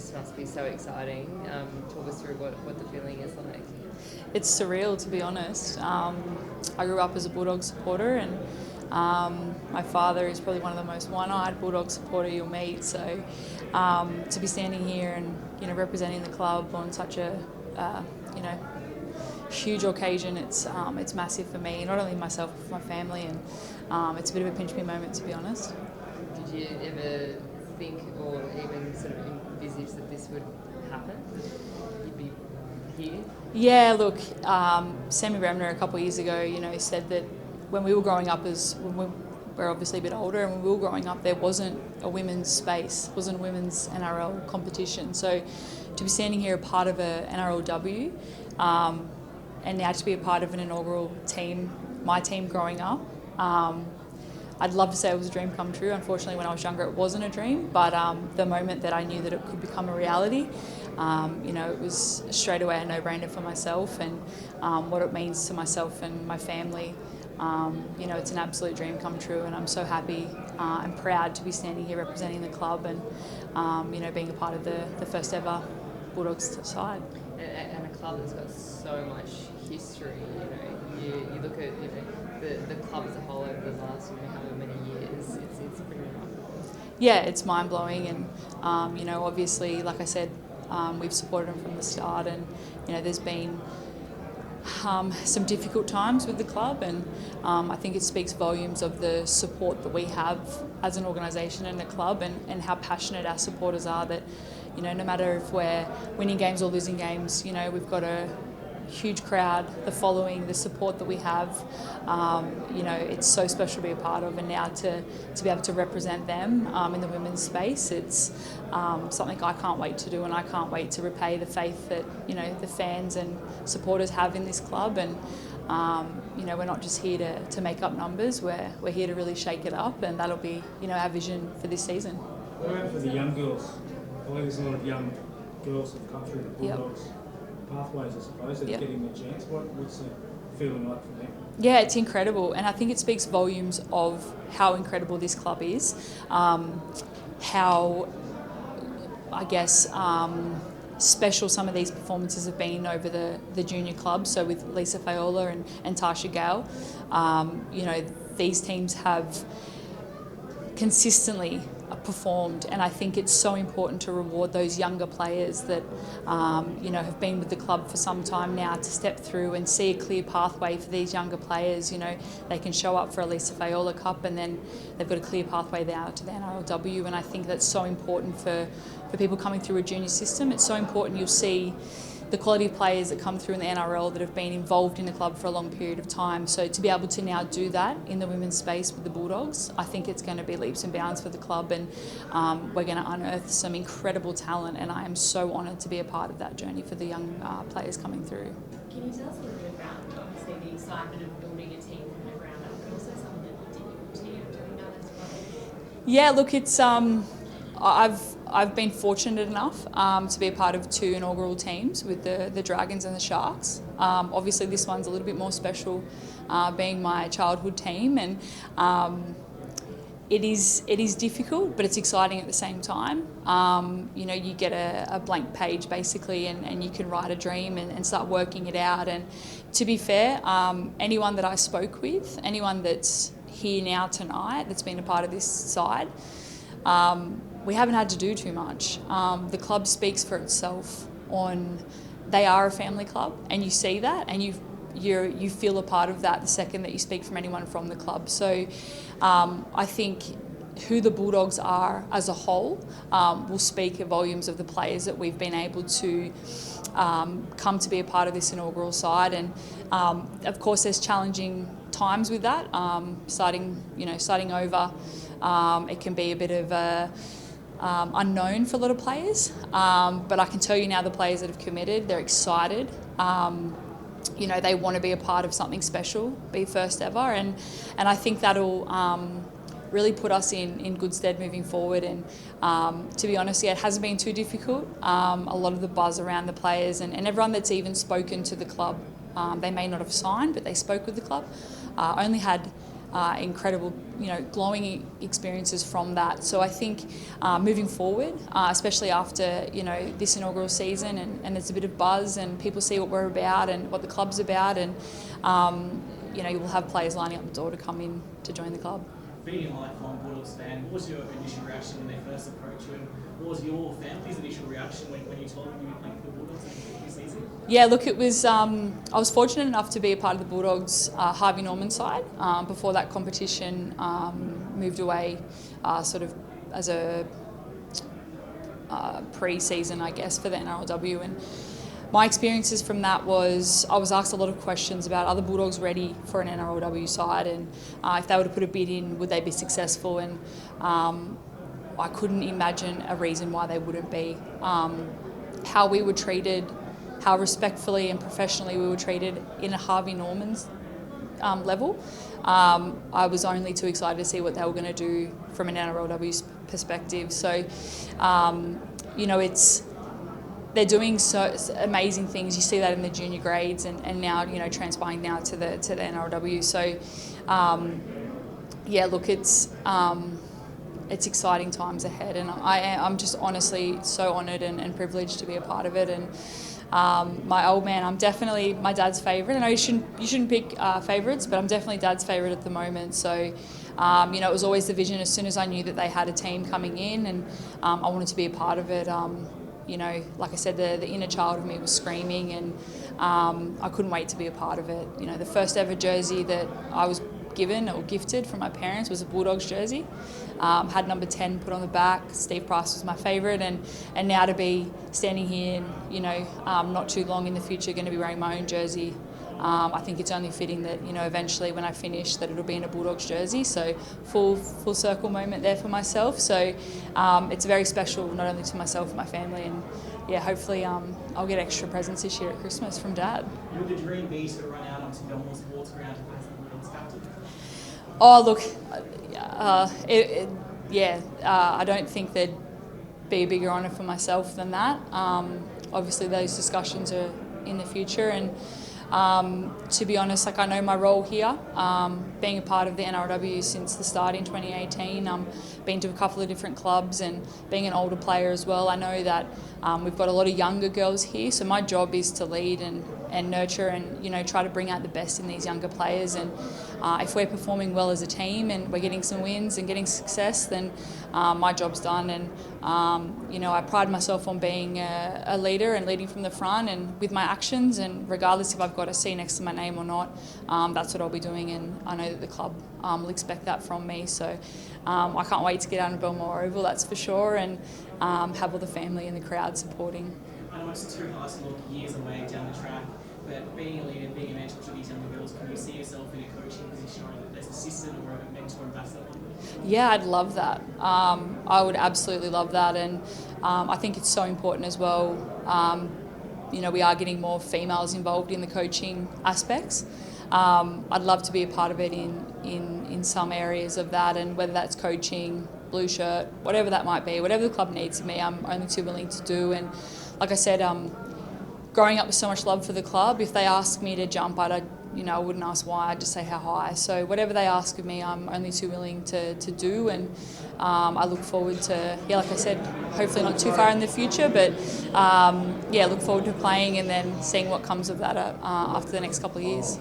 This must be so exciting. Talk us through what the feeling is like. It's surreal, to be honest. I grew up as a Bulldogs supporter, and my father is probably one of the most one-eyed Bulldog supporter you'll meet. So to be standing here and representing the club on such a huge occasion, it's massive for me, not only myself but for my family, and it's a bit of a pinch me moment, to be honest. Did you ever think or even sort of envisage that this would happen? You'd be here? Yeah, look, Sammy Bremner a couple of years ago, said that when we were growing up, we're obviously a bit older, and when we were growing up, there wasn't a women's space, wasn't a women's NRL competition. So to be standing here a part of a NRLW, and now to be a part of an inaugural team, my team growing up, I'd love to say it was a dream come true. Unfortunately, when I was younger, it wasn't a dream, but the moment that I knew that it could become a reality, it was straight away a no-brainer for myself, and what it means to myself and my family. It's an absolute dream come true, and I'm so happy and proud to be standing here representing the club and, being a part of the first ever Bulldogs side. And a club that's got so much history, you look at, the club as a whole over the last, however many years, it's pretty remarkable. Yeah, it's mind-blowing, and, obviously, like I said, we've supported them from the start, and, there's been some difficult times with the club, and I think it speaks volumes of the support that we have as an organisation and a club, and how passionate our supporters are that, no matter if we're winning games or losing games, we've got a huge crowd, the following, the support that we have. It's so special to be a part of, and now to be able to represent them in the women's space, it's something I can't wait to do, and I can't wait to repay the faith that the fans and supporters have in this club. And we're not just here to make up numbers, we're here to really shake it up, and that'll be our vision for this season. What about for the young girls? I believe there's a lot of young girls that have come through the Bulldogs pathways, I suppose, that are getting their chance. What's the feeling like for them? Yeah, it's incredible, and I think it speaks volumes of how incredible this club is, how, I guess, special some of these performances have been over the junior clubs. So with Lisa Fayola and Tasha Gale, these teams have consistently performed, and I think it's so important to reward those younger players that have been with the club for some time now, to step through and see a clear pathway for these younger players. They can show up for a Lisa Fayola Cup, and then they've got a clear pathway there to the NRLW, and I think that's so important for people coming through a junior system. It's so important. You'll see the quality of players that come through in the NRL that have been involved in the club for a long period of time. So to be able to now do that in the women's space with the Bulldogs, I think it's going to be leaps and bounds for the club, and we're going to unearth some incredible talent, and I am so honoured to be a part of that journey for the young players coming through. Can you tell us a little bit about, obviously, the excitement of building a team from the ground up, but also some of the difficulty of doing that as well? Yeah, look, it's I've been fortunate enough to be a part of two inaugural teams with the Dragons and the Sharks. Obviously, this one's a little bit more special, being my childhood team, and it is difficult, but it's exciting at the same time. You get a blank page basically, and you can write a dream and start working it out. And to be fair, anyone that I spoke with, anyone that's here now tonight that's been a part of this side, we haven't had to do too much. The club speaks for itself. They are a family club, and you see that, and you feel a part of that the second that you speak from anyone from the club. So I think who the Bulldogs are as a whole will speak volumes of the players that we've been able to come to be a part of this inaugural side. And of course, there's challenging times with that. Starting over, it can be a bit of a unknown for a lot of players, but I can tell you now, the players that have committed, they're excited. They want to be a part of something special, be first ever, and I think that'll really put us in good stead moving forward. And to be honest, it hasn't been too difficult. A lot of the buzz around the players and everyone that's even spoken to the club, they may not have signed, but they spoke with the club, only had incredible, glowing experiences from that. So I think moving forward, especially after, this inaugural season and there's a bit of buzz and people see what we're about and what the club's about, and, you will have players lining up the door to come in to join the club. Being a lifelong Bulldogs fan, what was your initial reaction when they first approached you, and what was your family's initial reaction when you told them you were playing for the Bulldogs this season? Yeah, look, it was. I was fortunate enough to be a part of the Bulldogs Harvey Norman side before that competition moved away, sort of as a pre-season, I guess, for the NRLW. And my experiences from that was I was asked a lot of questions about are the Bulldogs ready for an NRLW side, and if they were to put a bid in, would they be successful? And I couldn't imagine a reason why they wouldn't be. How we were treated, how respectfully and professionally we were treated in a Harvey Norman's level. I was only too excited to see what they were going to do from an NRLW perspective. So, they're doing so amazing things. You see that in the junior grades, and now transpiring now to the NRLW. So, look, it's exciting times ahead, and I'm just honestly so honoured and privileged to be a part of it. And my old man, I'm definitely my dad's favourite. I know you shouldn't pick favourites, but I'm definitely dad's favourite at the moment. So, it was always the vision as soon as I knew that they had a team coming in, and I wanted to be a part of it. Like I said, the inner child of me was screaming, and I couldn't wait to be a part of it. The first ever jersey that I was given or gifted from my parents was a Bulldogs jersey. Had number 10 put on the back. Steve Price was my favourite, and now to be standing here and not too long in the future going to be wearing my own jersey. I think it's only fitting that eventually when I finish that it'll be in a Bulldogs jersey. So full circle moment there for myself. So it's very special, not only to myself and my family, and hopefully I'll get extra presents this year at Christmas from Dad. Would the dream be to run out onto Belmore Sports Ground to play some Bulldogs captain? Oh look, I don't think there'd be a bigger honour for myself than that. Obviously those discussions are in the future, and to be honest, I know my role here, being a part of the NRLW since the start in 2018, been to a couple of different clubs and being an older player as well. I know that we've got a lot of younger girls here, so my job is to lead and nurture and try to bring out the best in these younger players. And if we're performing well as a team and we're getting some wins and getting success, then my job's done. And I pride myself on being a leader and leading from the front and with my actions, and regardless if I've got a C next to my name or not, that's what I'll be doing, and I know that the club will expect that from me. So I can't wait to get out of Belmore Oval, that's for sure, and have all the family and the crowd supporting. I know it's 2 high school years away down the track, but being a leader, being a mentor to these younger girls, can you see yourself in a coaching position or as assistant or a mentor ambassador? Yeah, I'd love that. I would absolutely love that, and I think it's so important as well. We are getting more females involved in the coaching aspects. I'd love to be a part of it in some areas of that, and whether that's coaching, blue shirt, whatever that might be, whatever the club needs of me, I'm only too willing to do. And like I said, growing up with so much love for the club, if they ask me to jump, I wouldn't ask why, I'd just say how high. So whatever they ask of me, I'm only too willing to do, and I look forward to, like I said, hopefully not too far in the future, but look forward to playing and then seeing what comes of that after the next couple of years.